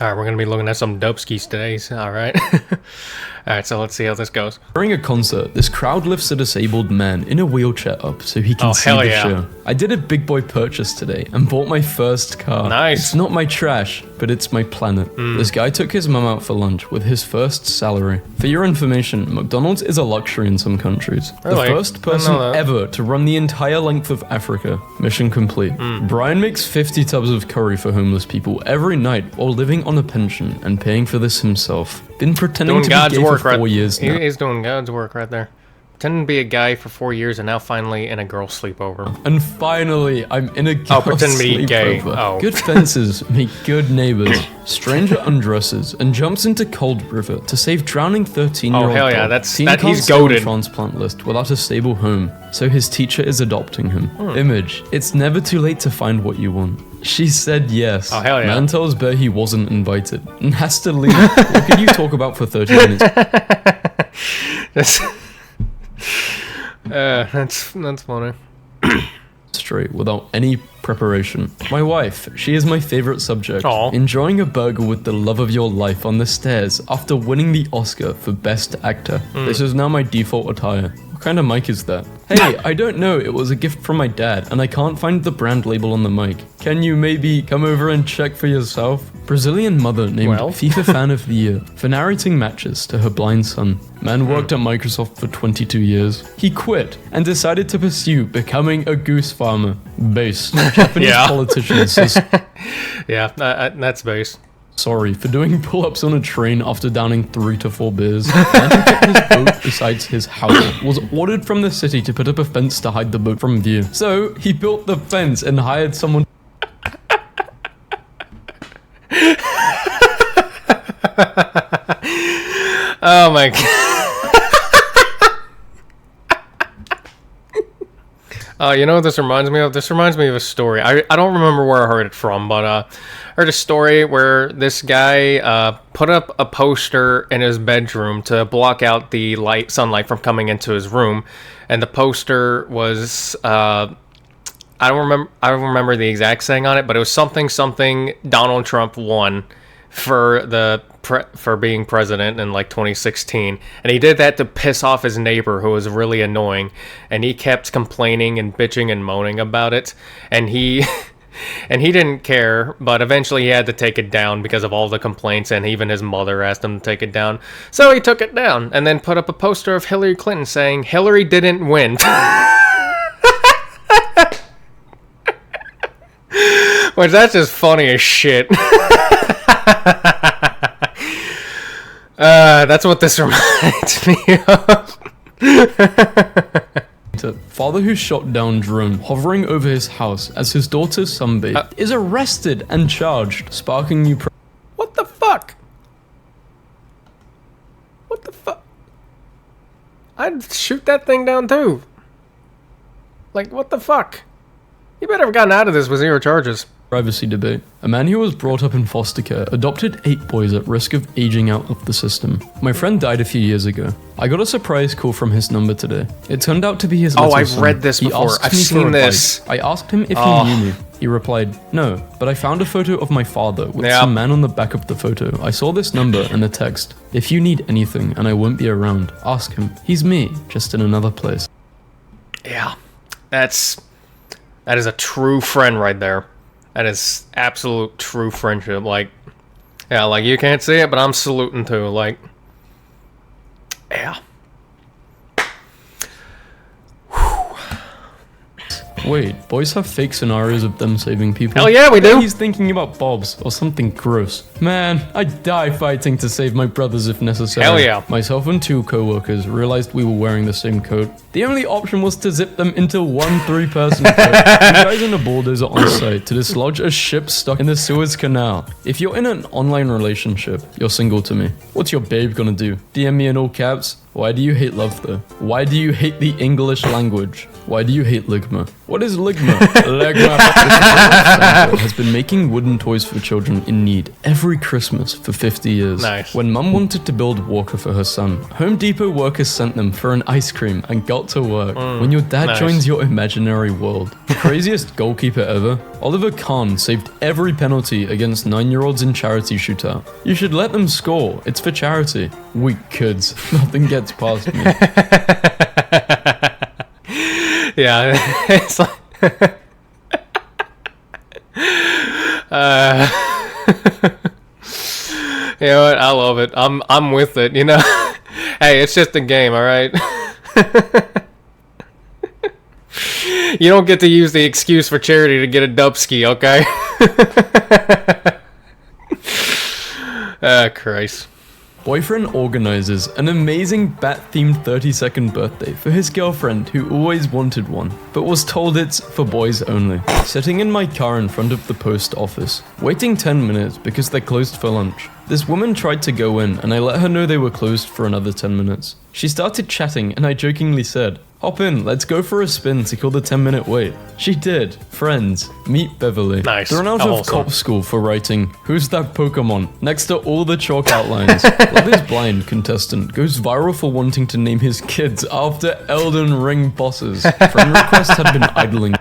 Alright, we're gonna be looking at some dope skis today, so, alright. Alright, so let's see how this goes. During a concert, this crowd lifts a disabled man in a wheelchair up so he can see the show. I did a big boy purchase today and bought my first car. Nice. It's not my trash, but it's my planet. This guy took his mum out for lunch with his first salary. For your information, McDonald's is a luxury in some countries. Really? The first person ever to run the entire length of Africa. Mission complete. Brian makes 50 tubs of curry for homeless people every night while living on a pension and paying for this himself. Been pretending to be gay for 4 years now. He's doing God's work right there. Pretending to be a guy for 4 years and now finally in a girl sleepover. And finally, I'm in a girl pretend to be gay. Oh. Good fences make good neighbors. Stranger undresses and jumps into cold river to save drowning 13-year-old Oh hell yeah, dog. he's goated. Transplant list without a stable home, so his teacher is adopting him. Image, it's never too late to find what you want. She said yes. Oh hell yeah. Man tells Bear he wasn't invited and has to leave. What could you talk about for 30 minutes? That's funny. Straight without any preparation. My wife, she is my favorite subject. Aww. Enjoying a burger with the love of your life on the stairs after winning the Oscar for Best Actor. This is now my default attire. What kind of mic is that? Hey, I don't know, it was a gift from my dad and I can't find the brand label on the mic. Can you maybe come over and check for yourself? Brazilian mother named FIFA Fan of the Year for narrating matches to her blind son. Man worked at Microsoft for 22 years. He quit and decided to pursue becoming a goose farmer. Base. Japanese politicians. Yeah, that's base. Sorry for doing pull-ups on a train after downing 3 to 4 beers. Man who kept his boat besides his house was ordered from the city to put up a fence to hide the boat from view. So he built the fence and hired someone. Oh my god. You know what this reminds me of? This reminds me of a story. I don't remember where I heard it from, but I heard a story where this guy put up a poster in his bedroom to block out the sunlight from coming into his room, and the poster was I don't remember the exact saying on it, but it was something Donald Trump won for being president in like 2016, and he did that to piss off his neighbor who was really annoying, and he kept complaining and bitching and moaning about it, and he didn't care, but eventually he had to take it down because of all the complaints, and even his mother asked him to take it down, so he took it down and then put up a poster of Hillary Clinton saying Hillary didn't win. Which that's just funny as shit. That's what this reminds me of. Father who shot down drone hovering over his house as his daughter's sunbathe is arrested and charged, sparking new. What the fuck? What the fuck? I'd shoot that thing down too. Like, what the fuck? You better have gotten out of this with 0 charges. Privacy debate. A man who was brought up in foster care adopted 8 boys at risk of aging out of the system. My friend died a few years ago. I got a surprise call from his number today. It turned out to be his little son. I've read this before. I've seen this. I asked him if he knew me. He replied, no, but I found a photo of my father with some man on the back of the photo. I saw this number and the text. If you need anything and I won't be around, ask him. He's me, just in another place. Yeah, that is a true friend right there. That is absolute true friendship. Like, yeah, like you can't see it, but I'm saluting too. Like, yeah. Wait, boys have fake scenarios of them saving people? Hell yeah, we do! He's thinking about Bob's or something gross. Man, I'd die fighting to save my brothers if necessary. Hell yeah. Myself and 2 co-workers realized we were wearing the same coat. The only option was to zip them into one 3-person coat. You guys in a bulldozer on site to dislodge a ship stuck in the Suez Canal. If you're in an online relationship, you're single to me. What's your babe gonna do? DM me in all caps? Why do you hate love though? Why do you hate the English language? Why do you hate Ligma? What is Ligma? Ligma has been making wooden toys for children in need every Christmas for 50 years. Nice. When Mum wanted to build Walker for her son, Home Depot workers sent them for an ice cream and got to work. When your dad joins your imaginary world. The craziest goalkeeper ever? Oliver Kahn saved every penalty against 9-year-olds in charity shootout. You should let them score. It's for charity. Weak kids. Nothing gets past me. Yeah, it's like... You know what? I love it. I'm with it, you know? Hey, it's just a game, alright? You don't get to use the excuse for charity to get a dubski, okay? Ah, Christ. Boyfriend organizes an amazing bat-themed 30-second birthday for his girlfriend who always wanted one, but was told it's for boys only. Sitting in my car in front of the post office, waiting 10 minutes because they're closed for lunch. This woman tried to go in and I let her know they were closed for another 10 minutes. She started chatting and I jokingly said, "Hop in, let's go for a spin to kill the 10-minute wait." She did. Friends, meet Beverly. Nice. Thrown out How of wholesome. cop school for writing, "Who's that Pokemon?" next to all the chalk outlines. Love is Blind contestant goes viral for wanting to name his kids after Elden Ring bosses. Friend request had been idling.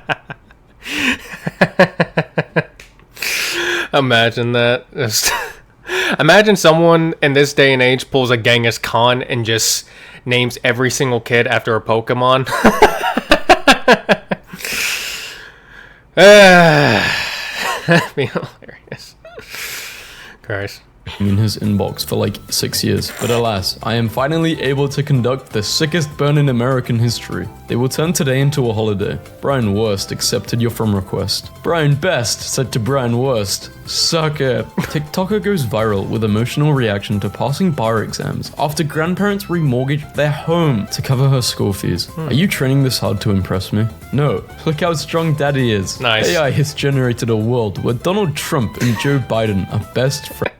Imagine that. Just imagine someone in this day and age pulls a Genghis Khan and just names every single kid after a Pokemon. That'd be hilarious. Christ. In his inbox for like 6 years, but alas, I am finally able to conduct the sickest burn in American history. They will turn today into a holiday. Brian Worst accepted your from request. Brian Best said to Brian Worst, "Suck it." TikToker goes viral with emotional reaction to passing bar exams after grandparents remortgaged their home to cover her school fees. Are you training this hard to impress me? No. Look how strong daddy is. Nice. AI has generated a world where Donald Trump and Joe Biden are best friends.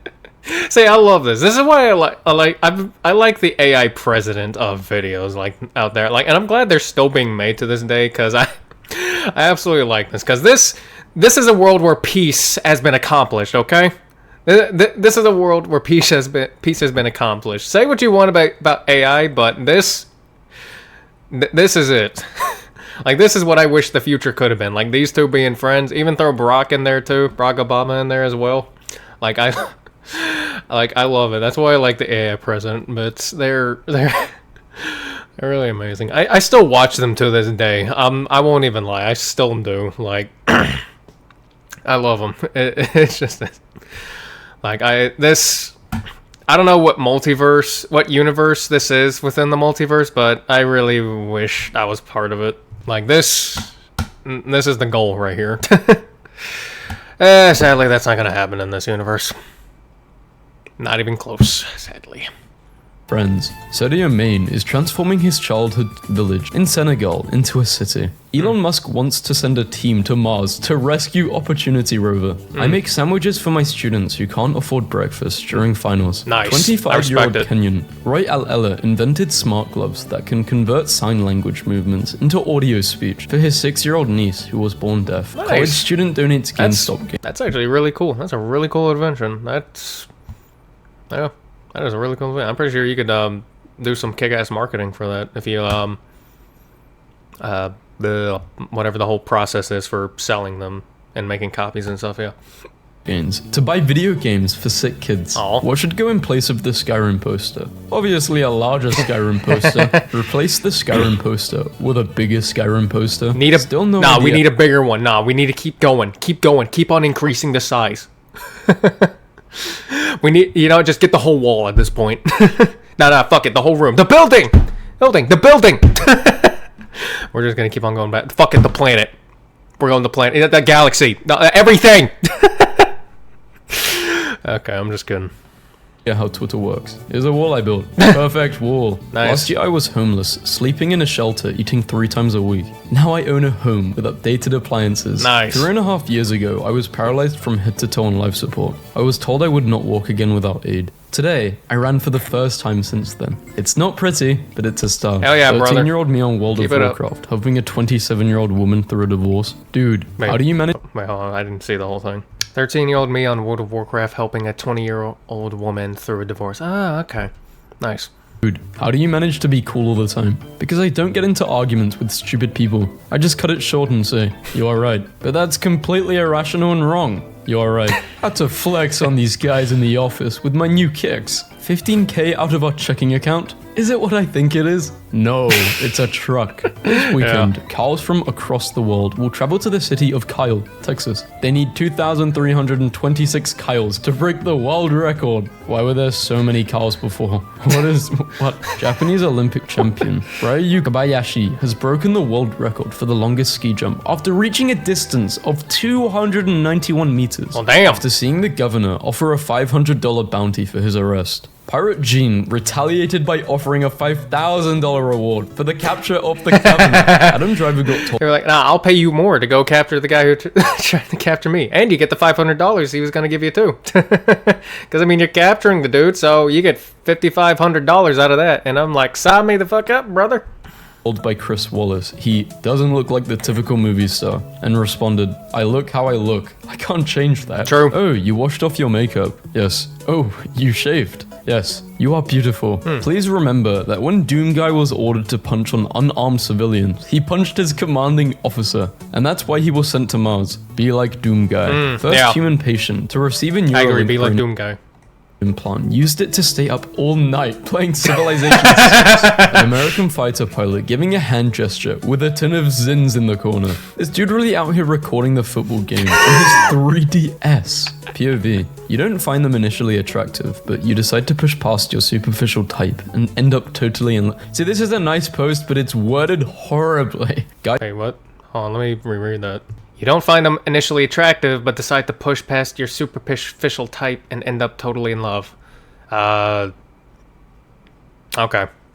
See, I love this. This is why I like the AI president of videos like out there. Like, and I'm glad they're still being made to this day because I absolutely like this because this is a world where peace has been accomplished. Okay, this is a world where peace has been accomplished. Say what you want about AI, but this is it. Like, this is what I wish the future could have been. Like, these two being friends. Even throw Barack in there too. Barack Obama in there as well. Like, I love it. That's why I like the AI president. But they're really amazing. I still watch them to this day. I won't even lie. I still do. Like, I love them. It's just like I don't know what universe this is within the multiverse, but I really wish I was part of it. Like, this is the goal right here. Sadly, that's not gonna happen in this universe. Not even close, sadly. Friends. Sadio Mane is transforming his childhood village in Senegal into a city. Elon Musk wants to send a team to Mars to rescue Opportunity Rover. I make sandwiches for my students who can't afford breakfast during finals. Nice. 25-year-old I respect it. Kenyan Roy Al-Ella invented smart gloves that can convert sign language movements into audio speech for his 6-year-old niece who was born deaf. Nice. College student donates GameStop games. That's actually really cool. That's a really cool invention. Yeah, that is a really cool thing. I'm pretty sure you could do some kick-ass marketing for that if you the whatever the whole process is for selling them and making copies and stuff. Yeah. To buy video games for sick kids. Aw. What should go in place of the Skyrim poster? Obviously a larger Skyrim poster. Replace the Skyrim poster with a bigger Skyrim poster. Still no idea. We need a bigger one. Nah, we need to keep going. Keep on increasing the size. We need, just get the whole wall at this point. No, fuck it, the whole room. The building! The building! We're just gonna keep on going back. Fuck it, the planet. We're going to the planet. The galaxy. No, everything! Okay, I'm just kidding. Yeah, how Twitter works. Here's a wall I built. Perfect wall. Nice. Last year I was homeless, sleeping in a shelter, eating 3 times a week. Now I own a home with updated appliances. Nice. 3.5 years ago, I was paralyzed from head to toe on life support. I was told I would not walk again without aid. today, I ran for the first time since then. It's not pretty, but it's a start. Hell yeah, brother. 13-year-old me on World Keep of it up. Warcraft, helping a 27-year-old woman through a divorce. Dude, Wait. how do you manage? Wait, hold on. I didn't see the whole thing. 13-year-old me on World of Warcraft helping a 20-year-old woman through a divorce. Ah, okay. Nice. Dude, how do you manage to be cool all the time? Because I don't get into arguments with stupid people. I just cut it short and say, you are right. But that's completely irrational and wrong. You are right. Had to flex on these guys in the office with my new kicks. 15k out of our checking account? Is it what I think it is? No, it's a truck. This weekend, cows from across the world will travel to the city of Kyle, Texas. They need 2,326 cows to break the world record. Why were there so many cows before? What? Japanese Olympic champion Ryu Kobayashi has broken the world record for the longest ski jump after reaching a distance of 291 meters. Well, damn. After seeing the governor offer a $500 bounty for his arrest. Pirate Gene retaliated by offering a $5,000 reward for the capture of the governor. Adam Driver got told. They were like, nah, I'll pay you more to go capture the guy who tried to capture me. And you get the $500 he was going to give you too. Because, I mean, you're capturing the dude, so you get $5,500 out of that. And I'm like, sign me the fuck up, brother. Told by Chris Wallace, he doesn't look like the typical movie star, and responded, I look how I look. I can't change that. True. Oh, you washed off your makeup. Yes. Oh, you shaved. Yes, you are beautiful. Please remember that when Doomguy was ordered to punch on unarmed civilians, he punched his commanding officer, and that's why he was sent to Mars. Be like Doomguy. First human patient to receive a I agree, Neuralink be like brain Doom Guy. implant used it to stay up all night playing Civilization 6. An American fighter pilot giving a hand gesture with a tin of Zins in the corner. This dude really out here recording the football game on his 3DS. POV. You don't find them initially attractive, but you decide to push past your superficial type and end up totally in love. See, this is a nice post, but it's worded horribly. Guy. Hey, what? Hold on, let me reread that. You don't find them initially attractive, but decide to push past your superficial type and end up totally in love. Okay.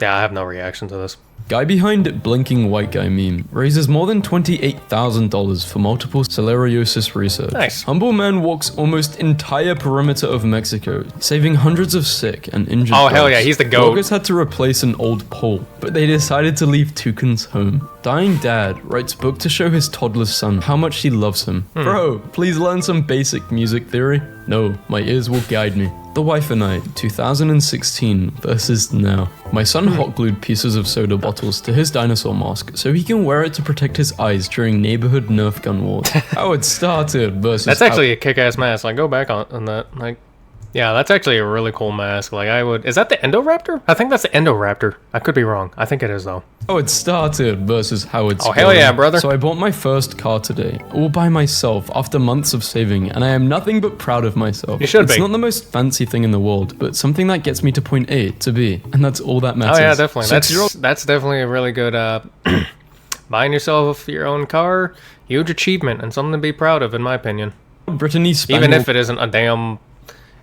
Yeah, I have no reaction to this. Guy behind blinking white guy meme raises more than $28,000 for multiple sclerosis research. Nice. Humble man walks almost entire perimeter of Mexico, saving hundreds of sick and injured Oh, hell dogs. yeah, he's the GOAT. Workers had to replace an old pole, but they decided to leave toucans home. Dying dad writes book to show his toddler son how much he loves him. Bro, please learn some basic music theory. No, my ears will guide me. The Wife and I, 2016 versus now. My son hot glued pieces of soda bottles to his dinosaur mask so he can wear it to protect his eyes during neighborhood Nerf gun wars. How it started versus That's actually a kick-ass mask. Like, go back on that. Like, yeah, that's actually a really cool mask. Like, is that the Endoraptor? I think that's the Endoraptor. I could be wrong. I think it is, though. how it started versus how it's Oh, hell yeah, brother. So I bought my first car today, all by myself after months of saving, and I am nothing but proud of myself. You should It's be. not the most fancy thing in the world, but something that gets me to point A to B, and that's all that matters. Oh, yeah, definitely. Six-year-old That's definitely a really good, buying yourself your own car, huge achievement, and something to be proud of, in my opinion. Brittany Spaniel. Even if it isn't a damn...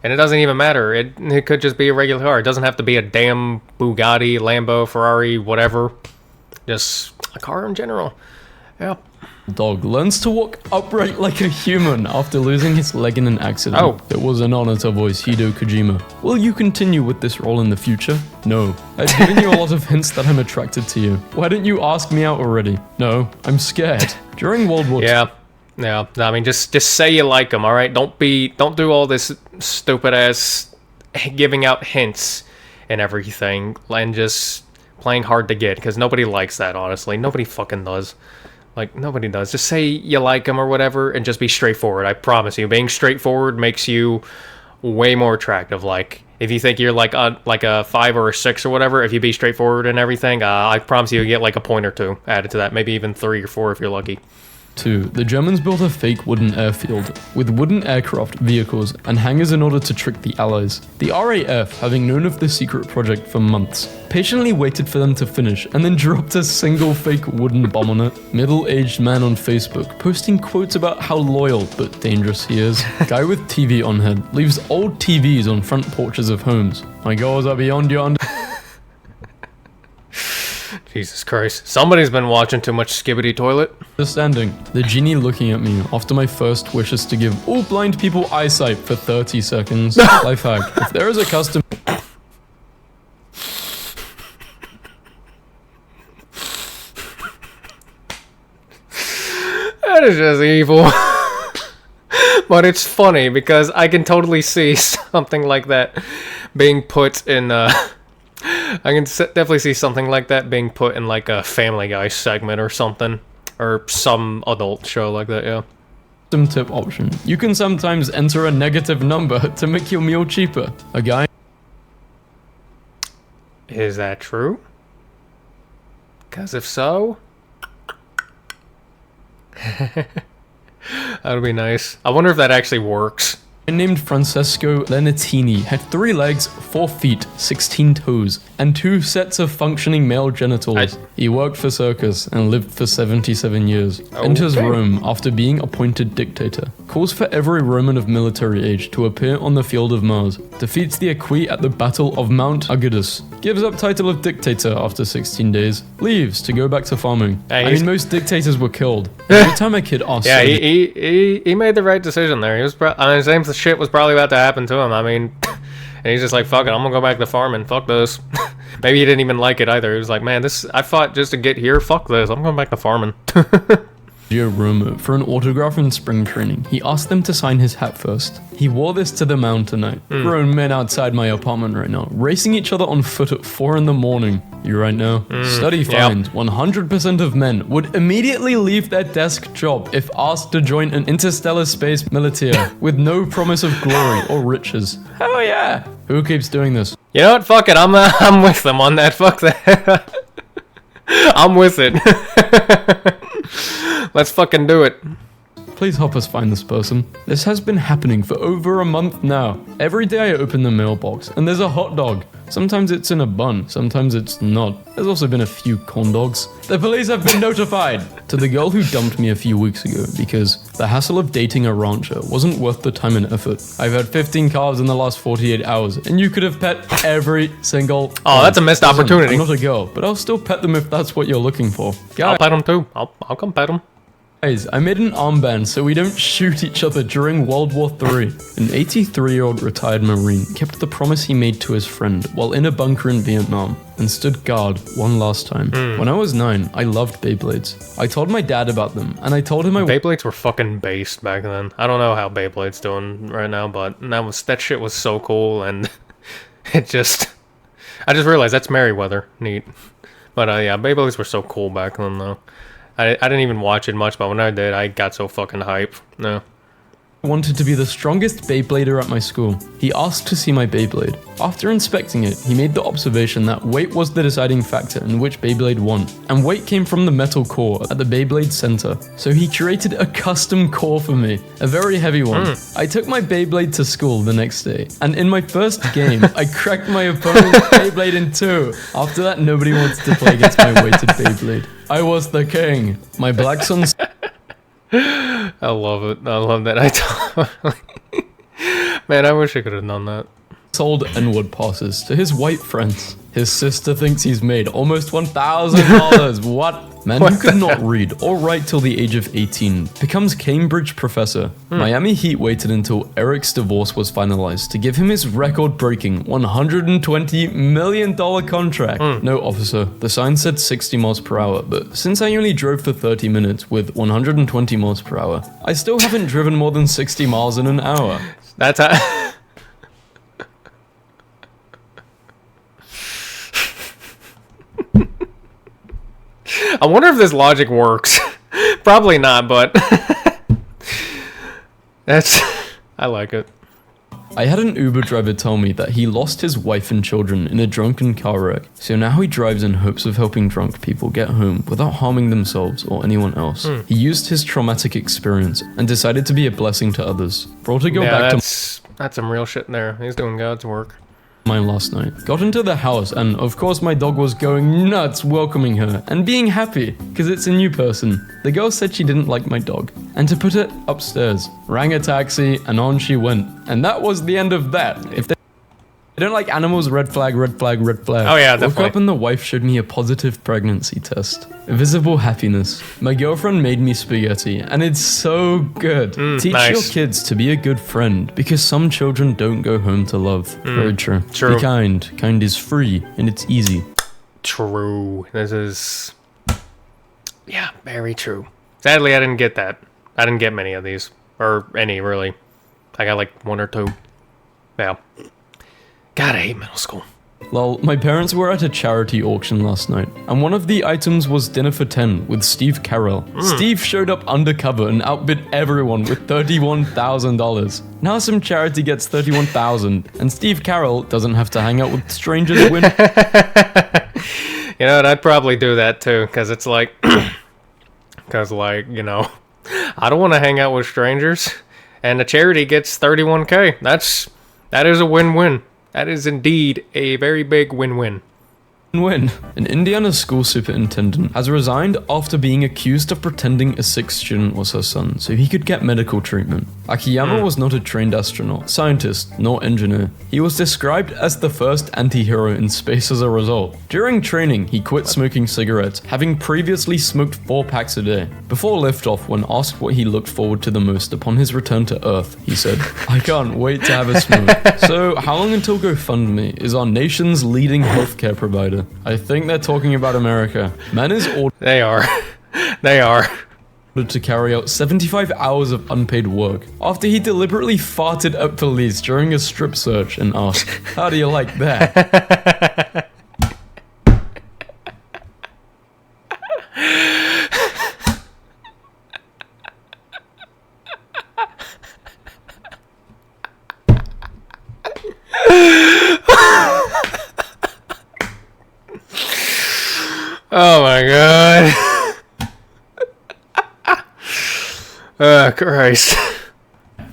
And it doesn't even matter. It could just be a regular car. It doesn't have to be a damn Bugatti, Lambo, Ferrari, whatever. Just a car in general. Yeah. dog learns to walk upright like a human after losing his leg in an accident. Oh. It was an honor to voice Hideo Kojima. Will you continue with this role in the future? No. I've given you a lot of hints that I'm attracted to you. Why didn't you ask me out already? No, I'm scared. During World War II, Yeah. I mean, just say you like them, all right? Don't do all this stupid ass giving out hints and everything and just playing hard to get, because nobody likes that, honestly. Nobody fucking does. Like, nobody does. Just say you like them or whatever and just be straightforward. I promise you, being straightforward makes you way more attractive. Like, if you think you're like a 5 or a 6 or whatever, if you be straightforward and everything, I promise you get like a point or 2 added to that. Maybe even 3 or 4 if you're lucky. 2. The Germans built a fake wooden airfield with wooden aircraft, vehicles, and hangars in order to trick the Allies. The RAF, having known of the secret project for months, patiently waited for them to finish and then dropped a single fake wooden bomb on it. Middle-aged man on Facebook posting quotes about how loyal but dangerous he is. Guy with TV on head leaves old TVs on front porches of homes. My goals are beyond your Jesus Christ. Somebody's been watching too much Skibbity Toilet. understanding. The genie looking at me after my first wish is to give all blind people eyesight for 30 seconds. Life hack. If there is a custom That is just evil. But it's funny because I can totally see something like that being put in. I can definitely see something like that being put in like a Family Guy segment or something, or some adult show like that. Yeah. Some tip option. You can sometimes enter a negative number to make your meal cheaper. A guy. Is that true? Because if so, that would be nice. I wonder if that actually works. Named Francesco Lenatini had 3 legs, 4 feet, 16 toes, and 2 sets of functioning male genitals. He worked for circus and lived for 77 years. Enters Rome after being appointed dictator. Calls for every Roman of military age to appear on the field of Mars. Defeats the Equi at the Battle of Mount Augustus. Gives up title of dictator after 16 days. Leaves to go back to farming. I mean, most dictators were killed. Every time a kid asks... Yeah, he made the right decision there. He was I mean, same shit was probably about to happen to him. I mean, and he's just like, fuck it, I'm gonna go back to farming. Fuck this. Maybe he didn't even like it either. He was like, man, I fought just to get here. Fuck this. I'm going back to farming. Roma for an autograph in spring training. He asked them to sign his hat first. He wore this to the mound tonight. Grown men outside my apartment right now, racing each other on foot at 4 in the morning. You right now? Study finds 100% of men would immediately leave their desk job if asked to join an interstellar space military with no promise of glory or riches. Hell yeah! Who keeps doing this? You know what? Fuck it. I'm with them on that. Fuck that. I'm with it. Let's fucking do it. Please help us find this person. This has been happening for over a month now. Every day I open the mailbox and there's a hot dog. Sometimes it's in a bun, sometimes it's not. There's also been a few corn dogs. The police have been notified! To the girl who dumped me a few weeks ago because the hassle of dating a rancher wasn't worth the time and effort. I've had 15 calves in the last 48 hours and you could have pet every single Oh, that's a missed opportunity. I'm not a girl, but I'll still pet them if that's what you're looking for. I'll pet them too. I'll come pet them. Guys, I made an armband so we don't shoot each other during World War III. An 83-year-old retired Marine kept the promise he made to his friend while in a bunker in Vietnam and stood guard one last time. When I was 9, I loved Beyblades. I told my dad about them, and I told him Beyblades were fucking based back then. I don't know how Beyblade's doing right now, but that shit was so cool, and I just realized that's Merryweather. Neat. But yeah, Beyblades were so cool back then, though. I didn't even watch it much, but when I did, I got so fucking hype. No. Wanted to be the strongest Beyblader at my school. He asked to see my Beyblade. After inspecting it, he made the observation that weight was the deciding factor in which Beyblade won, and weight came from the metal core at the Beyblade center. So he created a custom core for me, a very heavy one. I took my Beyblade to school the next day, and in my first game, I cracked my opponent's Beyblade in 2. After that, nobody wanted to play against my weighted Beyblade. I was the king. My black son's I love it. I love that. Man, I wish I could have done that. sold N-word passes to his white friends. His sister thinks he's made almost $1,000. What? Man who could not read or write till the age of 18 becomes Cambridge professor. Miami Heat waited until Eric's divorce was finalized to give him his record-breaking $120 million contract. No, officer, the sign said 60 miles per hour, but since I only drove for 30 minutes with 120 miles per hour, I still haven't driven more than 60 miles in an hour. That's how... I wonder if this logic works. Probably not, but that's... I like it. I had an Uber driver tell me that he lost his wife and children in a drunken car wreck, so now he drives in hopes of helping drunk people get home without harming themselves or anyone else. He used his traumatic experience and decided to be a blessing to others. Brought a girl back to that's some real shit there. He's doing God's work. Mine last night. Got into the house and of course my dog was going nuts welcoming her and being happy because it's a new person. The girl said she didn't like my dog and to put it upstairs. Rang a taxi and on she went. And that was the end of that. If they don't like animals, red flag, red flag, red flag. Oh yeah, definitely. Woke up and the wife showed me a positive pregnancy test. Visible happiness. My girlfriend made me spaghetti and it's so good. Teach your kids to be a good friend because some children don't go home to love. Very true. Be kind. Kind is free and it's easy. True. This is... yeah, very true. Sadly, I didn't get that. I didn't get many of these. Or any, really. I got like 1 or 2. Yeah. God, I hate middle school. Lol, my parents were at a charity auction last night, and one of the items was Dinner for 10 with Steve Carell. Steve showed up undercover and outbid everyone with $31,000. Now some charity gets $31,000, and Steve Carell doesn't have to hang out with strangers when... You know what, I'd probably do that too, because it's like... Because, like, you know... I don't want to hang out with strangers, and the charity gets $31K. That is a win-win. That is indeed a very big win-win. An Indiana school superintendent has resigned after being accused of pretending a sick student was her son so he could get medical treatment. Akiyama was not a trained astronaut, scientist, nor engineer. He was described as the first anti-hero in space as a result. During training, he quit smoking cigarettes, having previously smoked 4 packs a day. Before liftoff, when asked what he looked forward to the most upon his return to Earth, he said, "I can't wait to have a smoke." So, how long until GoFundMe is our nation's leading healthcare provider? I think they're talking about America. Man is ordered They are. They are. to carry out 75 hours of unpaid work after he deliberately farted at police during a strip search and asked, "How do you like that?" Oh my god. Oh, Christ.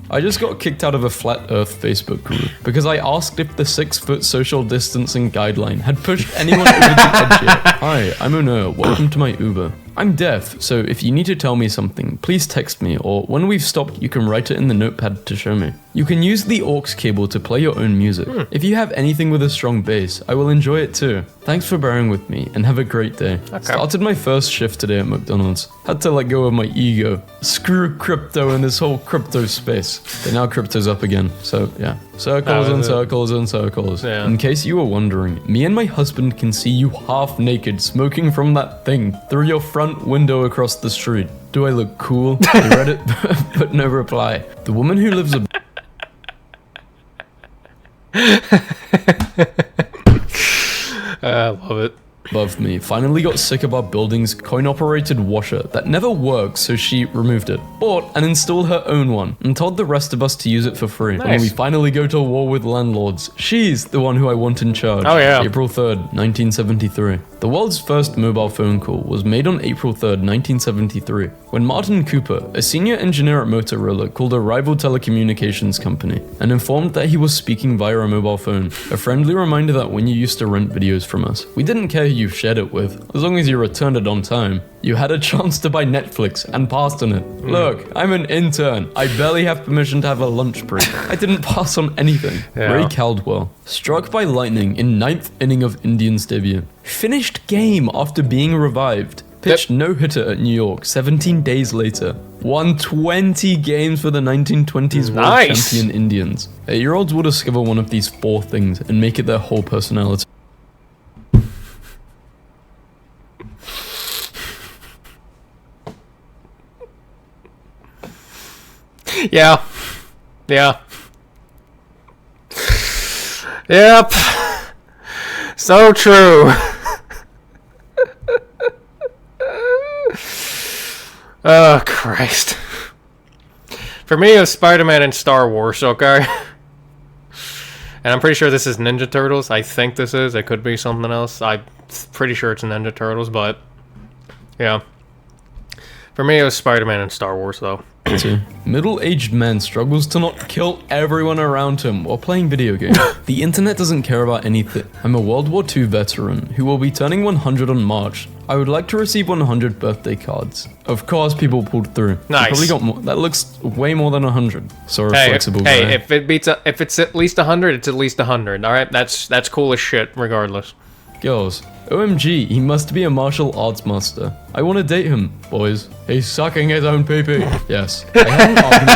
I just got kicked out of a Flat Earth Facebook group because I asked if the 6-foot social distancing guideline had pushed anyone over the edge yet. Hi, I'm Una. Welcome to my Uber. I'm deaf, so if you need to tell me something, please text me, or when we've stopped, you can write it in the notepad to show me. You can use the aux cable to play your own music. If you have anything with a strong bass, I will enjoy it too. Thanks for bearing with me, and have a great day. Started my first shift today at McDonald's. Had to let go of my ego. Screw crypto and this whole crypto space. But now crypto's up again, so yeah. Circles and circles and circles. Yeah. In case you were wondering, me and my husband can see you half naked smoking from that thing through your front window across the street. Do I look cool? I read it, but no reply. The woman who lives I love it. above me finally got sick of our building's coin-operated washer that never works, so she removed it, bought and installed her own one, and told the rest of us to use it for free. Nice. When we finally go to war with landlords, she's the one who I want in charge. Oh, yeah. April 3rd, 1973. The world's first mobile phone call was made on April 3rd, 1973, when Martin Cooper, a senior engineer at Motorola, called a rival telecommunications company and informed that he was speaking via a mobile phone, a friendly reminder that when you used to rent videos from us, we didn't care who you shared it with, as long as you returned it on time. You had a chance to buy Netflix and passed on it. Look, I'm an intern. I barely have permission to have a lunch break. I didn't pass on anything. Yeah. Ray Caldwell, struck by lightning in 9th inning of Indians debut. Finished game after being revived. Pitched no-hitter at New York 17 days later. Won 20 games for the 1920s World Nice. Champion Indians. 8-year-olds will discover one of these 4 things and make it their whole personality. Yeah. Yeah. Yep. So true. Oh, Christ. For me, it was Spider-Man and Star Wars, okay? And I'm pretty sure this is Ninja Turtles. I think this is. It could be something else. I'm pretty sure it's Ninja Turtles, but... Yeah. For me, it was Spider-Man and Star Wars, though. Middle-aged man struggles to not kill everyone around him while playing video games. The internet doesn't care about anything. I'm a World War II veteran who will be turning 100 on March. I would like to receive 100 birthday cards. Of course, people pulled through. Nice. You probably got more. That looks way more than 100. Sorry, flexible guy. Hey, if it's at least 100, it's at least 100. All right, that's cool as shit, regardless. Girls, OMG, he must be a martial arts master. I want to date him, boys. He's sucking his own pee-pee. Yes. I had an argument.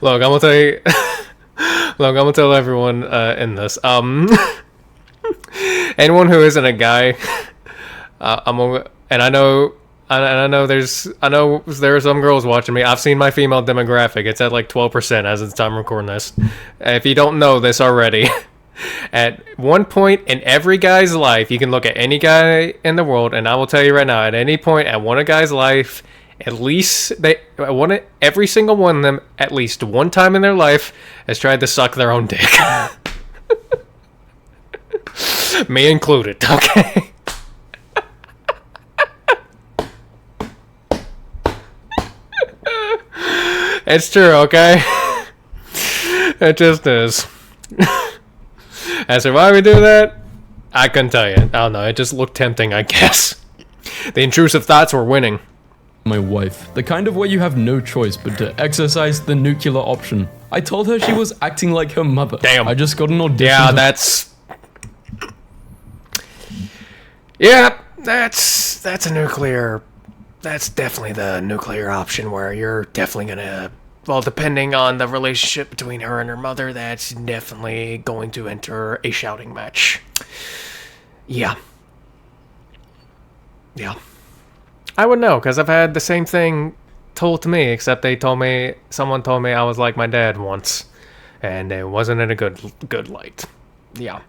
Look, I'm gonna tell you. Look, I'm gonna tell everyone in this. Anyone who isn't a guy, and I know there are some girls watching me. I've seen my female demographic. It's at like 12% as of the time I'm recording this. If you don't know this already, at one point in every guy's life, you can look at any guy in the world, and I will tell you right now, at any point at one of guy's life, at least every single one of them, at least one time in their life, has tried to suck their own dick. Me included, okay? It's true, okay? It just is. As to why we do that, I couldn't tell you. I don't know, it just looked tempting, I guess. The intrusive thoughts were winning. My wife, the kind of way you have no choice but to exercise the nuclear option. I told her she was acting like her mother. Damn. I just got an audition. Yeah, that's a nuclear. That's definitely the nuclear option where you're definitely gonna. Well, depending on the relationship between her and her mother, that's definitely going to enter a shouting match. Yeah. I would know, because I've had the same thing told to me, except someone told me I was like my dad once, and it wasn't in a good light. Yeah.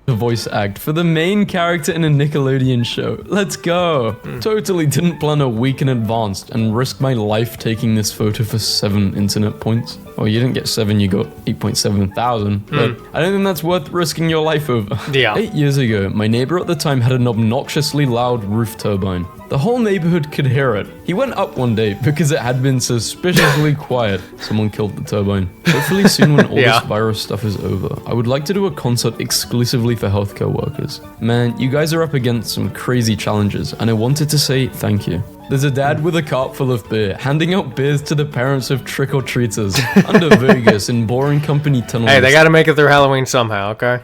The voice act for the main character in a Nickelodeon show. Let's go. Totally didn't plan a week in advance and risk my life taking this photo for 7 internet points. Well, you didn't get 7, you got 8.7 thousand. But I don't think that's worth risking your life over. Yeah. 8 years ago, my neighbor at the time had an obnoxiously loud roof turbine. The whole neighborhood could hear it. He went up one day because it had been suspiciously quiet. Someone killed the turbine. Hopefully soon when all this virus stuff is over, I would like to do a concert exclusively for healthcare workers. Man, you guys are up against some crazy challenges, and I wanted to say thank you. There's a dad with a cart full of beer, handing out beers to the parents of trick-or-treaters under Vegas in boring company tunnels. Hey, they gotta make it through Halloween somehow, okay?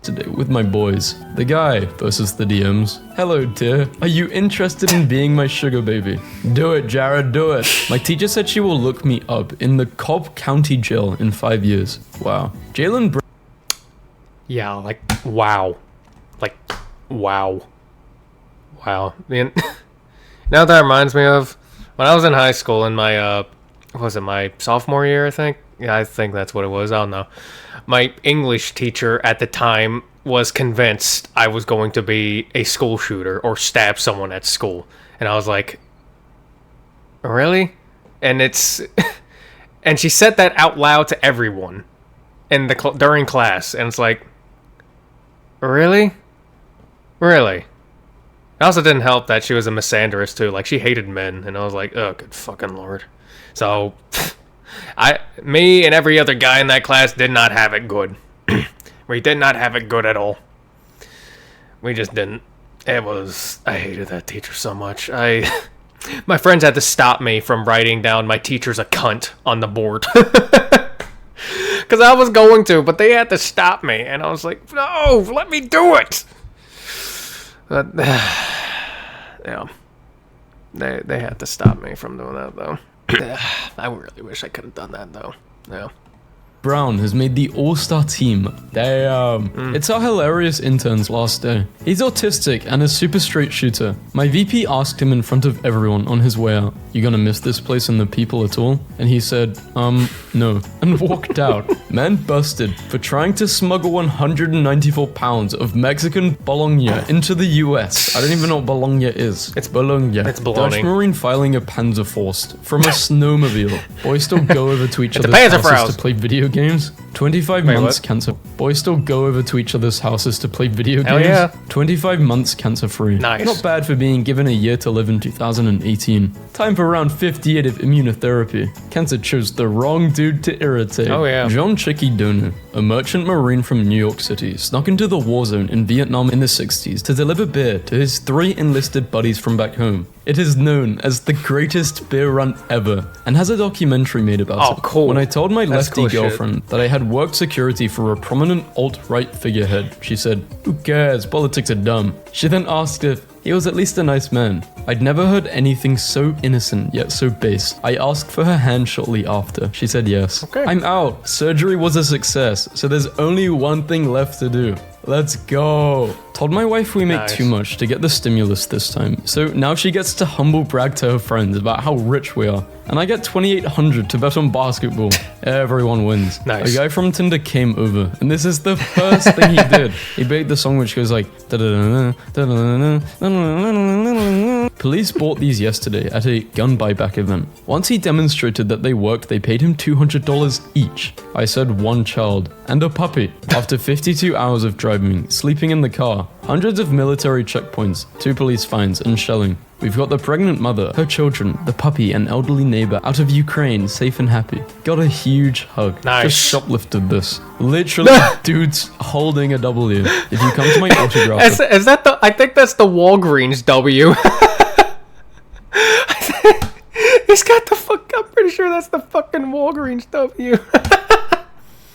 Today with my boys. The guy versus the DMs. Hello, dear. Are you interested in being my sugar baby? Do it, Jared, do it. My teacher said she will look me up in the Cobb County Jail in 5 years. Wow. Jalen Yeah, like, wow. Like, wow. Wow. Now that reminds me of when I was in high school in my, my sophomore year, I think? Yeah, I think that's what it was. I don't know. My English teacher at the time was convinced I was going to be a school shooter or stab someone at school. And I was like, really? And and she said that out loud to everyone in during class. And it's like, really? Really? It also didn't help that she was a misandrist too. Like, she hated men. And I was like, oh, good fucking lord. So... me and every other guy in that class did not have it good. We did not have it good at all. We just didn't. I hated that teacher so much. My friends had to stop me from writing down my teacher's a cunt on the board. Because I was going to, but they had to stop me. And I was like, no, let me do it. But, yeah. They had to stop me from doing that, though. I really wish I could have done that, though. Yeah. Brown has made the all-star team. Damn. It's our hilarious intern's last day. He's autistic and a super straight shooter. My VP asked him in front of everyone on his way out, "You gonna miss this place and the people at all?" And he said, no, and walked out. Man busted for trying to smuggle 194 pounds of Mexican bologna into the US. I don't even know what bologna is. It's bologna. It's bologna. Dutch Marine filing a Panzerfaust from a snowmobile. Boys still go over to each other's Panzerfaust. houses to play video games. 25 months cancer. Boys still go over to each other's houses to play video Hell games. yeah. 25 months cancer free. Nice. Not bad for being given a year to live in 2018. Time for round 58 of immunotherapy. Cancer chose the wrong dude to irritate. Oh yeah. Jean Chicky Donu, a merchant marine from New York City, snuck into the war zone in Vietnam in the 60s to deliver beer to his 3 enlisted buddies from back home. It is known as the greatest beer run ever, and has a documentary made about it. Oh, cool. When I told my That's lefty cool shit. girlfriend that I had worked security for a prominent alt-right figurehead, she said, "Who cares? Politics are dumb." She then asked if He was at least a nice man. I'd never heard anything so innocent yet so base. I asked for her hand shortly after. She said yes. Okay. I'm out. Surgery was a success, so there's only one thing left to do. Let's go. Told my wife we make too much to get the stimulus this time, so now she gets to humble brag to her friends about how rich we are. And I get 2,800 to bet on basketball. Everyone wins. Nice. A guy from Tinder came over, and this is the first thing he did. He made the song which goes like... Police bought these yesterday at a gun buyback event. Once he demonstrated that they worked, they paid him $200 each. I said one child and a puppy. After 52 hours of driving, sleeping in the car, hundreds of military checkpoints, 2 police fines, and shelling. We've got the pregnant mother, her children, the puppy, and elderly neighbor out of Ukraine, safe and happy. Got a huge hug. Nice. Just shoplifted this. Literally, dude's holding a W. If you come to my autograph... Is that the... I think that's the Walgreens W. He's got the fuck... I'm pretty sure that's the fucking Walgreens W.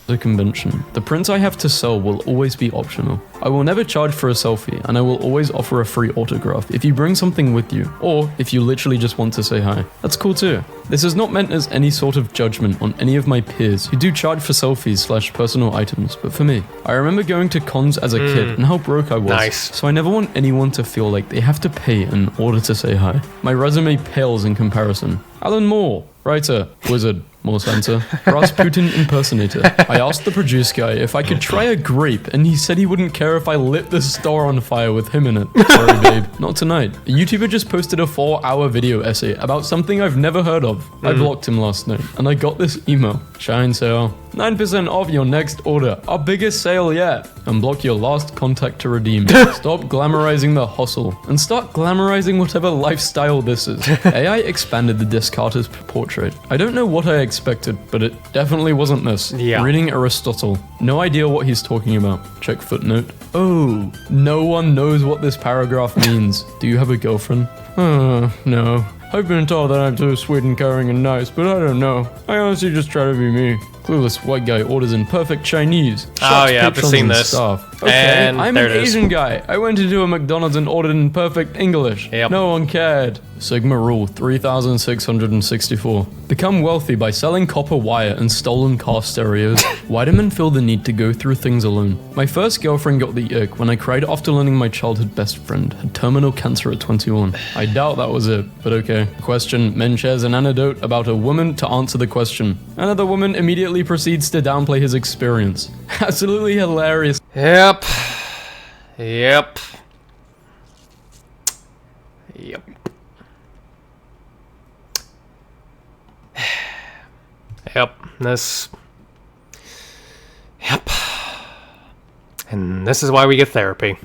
The convention. The prints I have to sell will always be optional. I will never charge for a selfie, and I will always offer a free autograph if you bring something with you, or if you literally just want to say hi. That's cool too. This is not meant as any sort of judgment on any of my peers who do charge for selfies / personal items, but for me, I remember going to cons as a kid and how broke I was. Nice. So I never want anyone to feel like they have to pay in order to say hi. My resume pales in comparison. Alan Moore, writer, wizard, more censor, Rasputin impersonator. I asked the produce guy if I could try a grape, and he said he wouldn't care if I lit the store on fire with him in it. Sorry, babe. Not tonight. A YouTuber just posted a 4-hour video essay about something I've never heard of. I blocked him last night, and I got this email. Shine sale. 9% off your next order. Our biggest sale yet. Unblock your last contact to redeem. Stop glamorizing the hustle and start glamorizing whatever lifestyle this is. AI expanded the Descartes portrait. I don't know what I expected, but it definitely wasn't this. Yeah. Reading Aristotle. No idea what he's talking about. Check footnote. Oh, no one knows what this paragraph means. Do you have a girlfriend? No. I've been told that I'm too sweet and caring and nice, but I don't know. I honestly just try to be me. Clueless white guy orders in perfect Chinese. Oh yeah, I've seen this. Okay, And I'm there an it is. Asian guy. I went into a McDonald's and ordered in perfect English. Yep. No one cared. Sigma rule 3664. Become wealthy by selling copper wire and stolen car stereos. Why do men feel the need to go through things alone? My first girlfriend got the ick when I cried after learning my childhood best friend had terminal cancer at 21. I doubt that was it, but okay. Question: men shares an anecdote about a woman to answer the question. Another woman immediately proceeds to downplay his experience. Absolutely hilarious. Yep. This. Yep. And this is why we get therapy.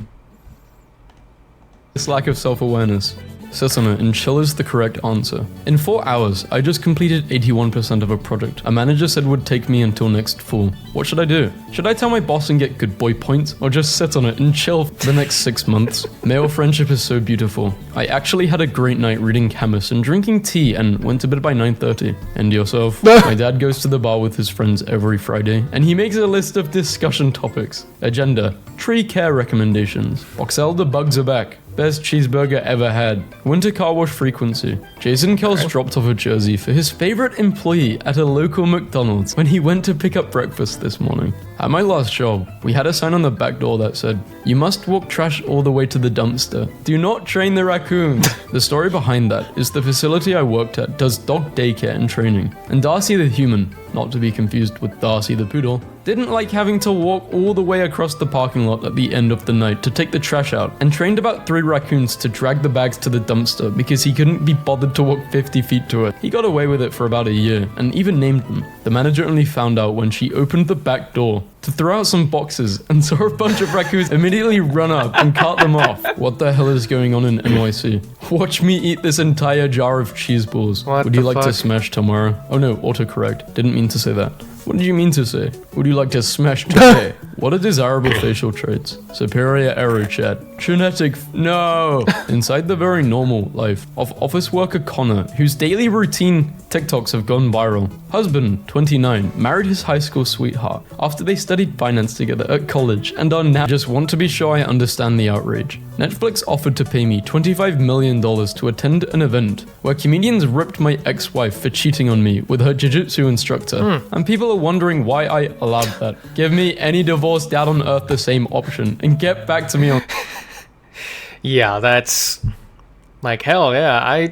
This lack of self-awareness. Sit on it and chill is the correct answer. In 4 hours, I just completed 81% of a project a manager said would take me until next fall. What should I do? Should I tell my boss and get good boy points, or just sit on it and chill for the next 6 months? Male friendship is so beautiful. I actually had a great night reading Camus and drinking tea and went to bed by 9:30. And yourself? My dad goes to the bar with his friends every Friday, and he makes a list of discussion topics. Agenda. Tree care recommendations. VaazkL, the bugs are back. Best cheeseburger ever had. Winter car wash frequency. Jason Kells dropped off a jersey for his favorite employee at a local McDonald's when he went to pick up breakfast this morning. At my last job, we had a sign on the back door that said, "You must walk trash all the way to the dumpster. Do not train the raccoons." The story behind that is the facility I worked at does dog daycare and training. And Darcy the human, not to be confused with Darcy the poodle, didn't like having to walk all the way across the parking lot at the end of the night to take the trash out, and trained about 3 raccoons to drag the bags to the dumpster because he couldn't be bothered to walk 50 feet to it. He got away with it for about a year, and even named them. The manager only found out when she opened the back door to throw out some boxes and saw a bunch of raccoons immediately run up and cart them off. What the hell is going on in NYC? Watch me eat this entire jar of cheese balls. What Would you the like to fuck? smash tomorrow? Oh no, autocorrect. Didn't mean to say that. What did you mean to say? Would you like to smash today? What are desirable facial traits? Superior arrow chat. No! Inside the very normal life of office worker Connor, whose daily routine TikToks have gone viral. Husband, 29, married his high school sweetheart after they studied finance together at college and are now just want to be sure I understand the outrage. Netflix offered to pay me $25 million to attend an event where comedians ripped my ex-wife for cheating on me with her jiu-jitsu instructor. And people are wondering why I allowed that. Give me any divorced dad on earth the same option and get back to me on... Yeah, that's... Like, hell yeah,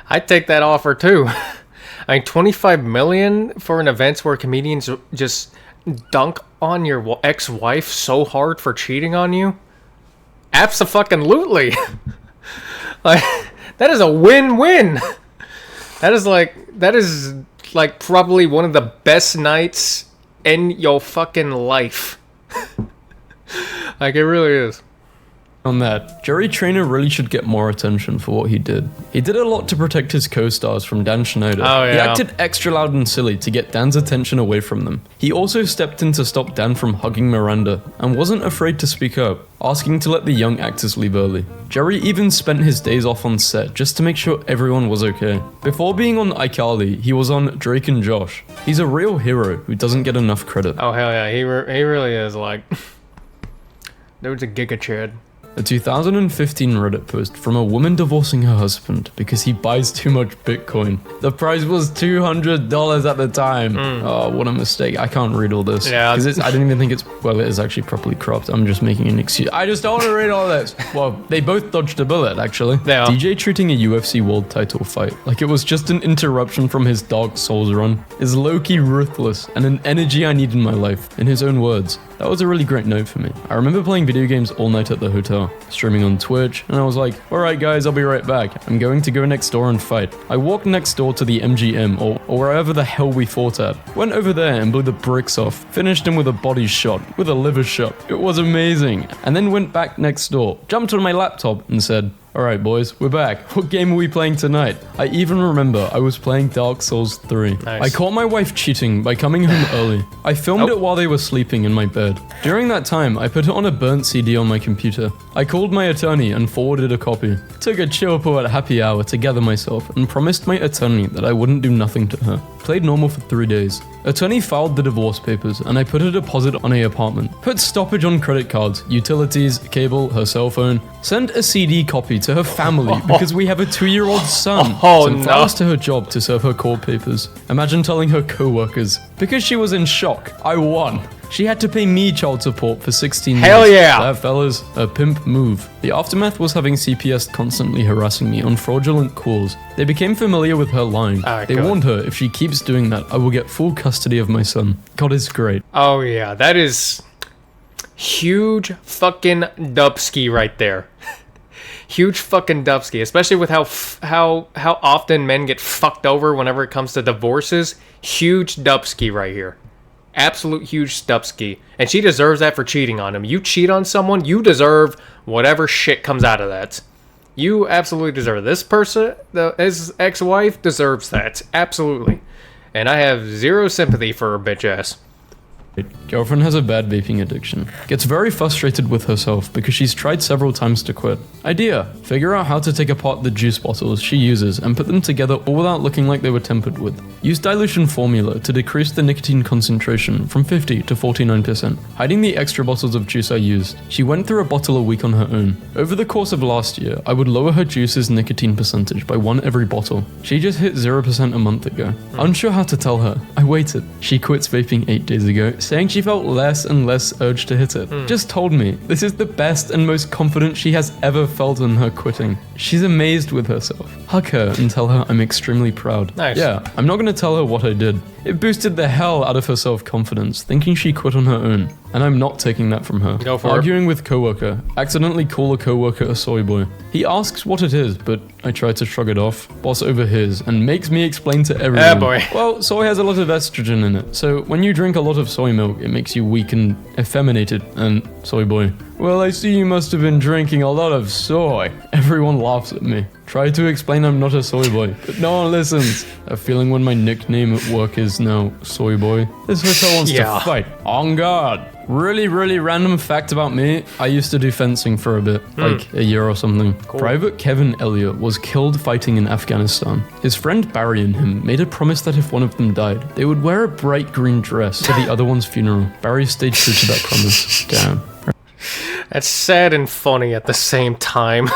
I'd take that offer too. I mean, 25 million for an event where comedians just dunk on your ex-wife so hard for cheating on you? Abso-fucking-lutely. Like, that is a win-win. That is like probably one of the best nights in your fucking life. Like, it really is. On that, Jerry Trainer really should get more attention for what he did. He did a lot to protect his co-stars from Dan Schneider. Oh, yeah. He acted extra loud and silly to get Dan's attention away from them. He also stepped in to stop Dan from hugging Miranda, and wasn't afraid to speak up, asking to let the young actors leave early. Jerry even spent his days off on set just to make sure everyone was okay. Before being on iCarly, he was on Drake and Josh. He's a real hero who doesn't get enough credit. Oh, hell yeah, he really is, like... Dude's a giga chad. A 2015 Reddit post from a woman divorcing her husband because he buys too much Bitcoin. The price was $200 at the time. Oh, what a mistake. I can't read all this. Yeah. Because I don't even think it's... Well, it is actually properly cropped. I'm just making an excuse. I just don't want to read all this. Well, they both dodged a bullet, actually. Yeah. DJ treating a UFC world title fight like it was just an interruption from his Dark Souls run is low-key ruthless and an energy I need in my life, in his own words. That was a really great note for me. I remember playing video games all night at the hotel, streaming on Twitch, and I was like, alright guys, I'll be right back. I'm going to go next door and fight. I walked next door to the MGM, or wherever the hell we fought at. Went over there and blew the bricks off. Finished him with a body shot, with a liver shot. It was amazing. And then went back next door, jumped on my laptop and said, alright boys, we're back. What game are we playing tonight? I even remember I was playing Dark Souls 3. Nice. I caught my wife cheating by coming home early. I filmed it while they were sleeping in my bed. During that time, I put it on a burnt CD on my computer. I called my attorney and forwarded a copy. Took a chill pill at happy hour to gather myself and promised my attorney that I wouldn't do nothing to her. Played normal for 3 days. Attorney filed the divorce papers and I put a deposit on a apartment. Put stoppage on credit cards, utilities, cable, her cell phone. Sent a CD copy to her family because we have a 2-year-old son. Oh, Sent no. flowers to her job to serve her court papers. Imagine telling her co-workers. Because she was in shock, I won. She had to pay me child support for 16 years. Hell yeah. That fellas, a pimp move. The aftermath was having CPS constantly harassing me on fraudulent calls. They became familiar with her lying. They God. warned her if she keeps doing that, I will get full custody of my son. God is great. Oh yeah, that is huge fucking dubski right there. Huge fucking dubski, especially with how often men get fucked over whenever it comes to divorces. Huge dubski right here. Absolute huge dubski. And she deserves that for cheating on him. You cheat on someone, you deserve whatever shit comes out of that. You absolutely deserve it. This person, his ex-wife, deserves that. Absolutely. And I have zero sympathy for her bitch ass. Girlfriend has a bad vaping addiction. Gets very frustrated with herself because she's tried several times to quit. Idea: figure out how to take apart the juice bottles she uses and put them together all without looking like they were tempered with. Use dilution formula to decrease the nicotine concentration from 50 to 49%, hiding the extra bottles of juice I used. She went through a bottle a week on her own. Over the course of last year, I would lower her juice's nicotine percentage by 1 every bottle. She just hit 0% a month ago. Unsure how to tell her, I waited. She quits vaping 8 days ago, saying she felt less and less urge to hit it. Just told me this is the best and most confident she has ever felt in her quitting. She's amazed with herself. Hug her and tell her I'm extremely proud. Nice. Yeah, I'm not gonna tell her what I did. It boosted the hell out of her self-confidence, thinking she quit on her own. And I'm not taking that from her. Go for it. Arguing with coworker, accidentally call a coworker a soy boy. He asks what it is, but I try to shrug it off. Boss overhears and makes me explain to everyone. boy. Well, soy has a lot of estrogen in it, so when you drink a lot of soy milk, it makes you weak and effeminated, and soy boy. Well, I see you must have been drinking a lot of soy. Everyone laughs at me. Try to explain I'm not a soy boy, but no one listens. A feeling when my nickname at work is now Soy Boy. This hotel wants to fight. On guard. Really random fact about me. I used to do fencing for a bit, like a year or something. Cool. Private Kevin Elliott was killed fighting in Afghanistan. His friend Barry and him made a promise that if one of them died, they would wear a bright green dress to the other one's funeral. Barry stayed true to that promise. Damn. That's sad and funny at the same time.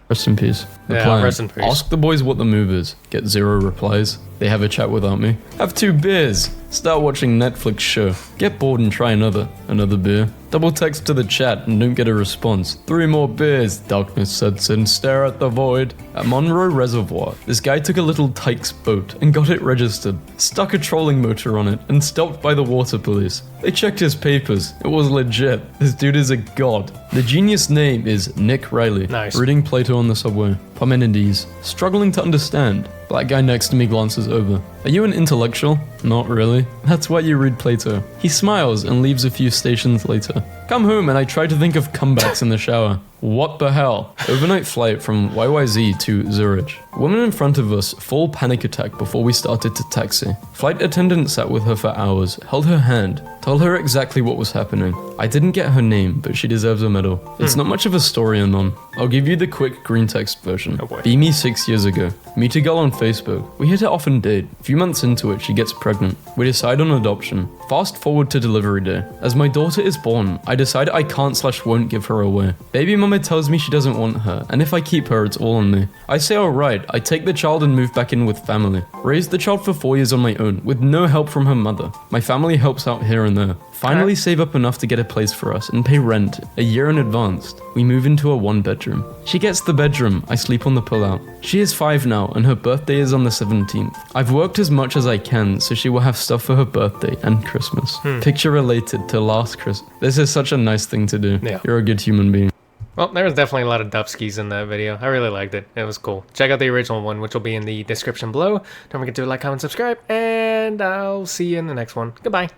Rest in peace. The plan. Rest in peace. Ask the boys what the move is. Get 0 replies. They have a chat without me. Have 2 beers. Start watching Netflix show. Get bored and try another beer. Double text to the chat and don't get a response. 3 more beers. Darkness sets in. Stare at the void. At Monroe Reservoir, this guy took a little Tykes boat and got it registered. Stuck a trolling motor on it and stopped by the water police. They checked his papers. It was legit. This dude is a god. The genius name is Nick Riley. Nice. Reading Plato on the subway. Parmenides. Struggling to understand. Black guy next to me glances over. Are you an intellectual? Not really. That's why you read Plato. He smiles and leaves a few stations later. Come home and I try to think of comebacks in the shower. What the hell? Overnight flight from YYZ to Zurich. Woman in front of us, full panic attack before we started to taxi. Flight attendant sat with her for hours, held her hand, told her exactly what was happening. I didn't get her name, but she deserves a medal. It's not much of a story, Anon. I'll give you the quick green text version. Be me 6 years ago. Meet a girl on Facebook. We hit it off and date. A few months into it, she gets pregnant. We decide on adoption. Fast forward to delivery day. As my daughter is born, I decide I can't/won't give her away. Baby mama tells me she doesn't want her, and if I keep her, it's all on me. I say alright, I take the child and move back in with family. Raised the child for 4 years on my own, with no help from her mother. My family helps out here and there. Finally save up enough to get a place for us and pay rent, a year in advance. We move into a 1-bedroom. She gets the bedroom, I sleep on the pullout. She is 5 now and her birthday is on the 17th. I've worked as much as I can so she will have stuff for her birthday and Christmas. Picture related to last Christmas. This is such a nice thing to do. Yeah. You're a good human being. Well, there was definitely a lot of dubskis in that video. I really liked it. It was cool. Check out the original one, which will be in the description below. Don't forget to like, comment, subscribe, and I'll see you in the next one. Goodbye.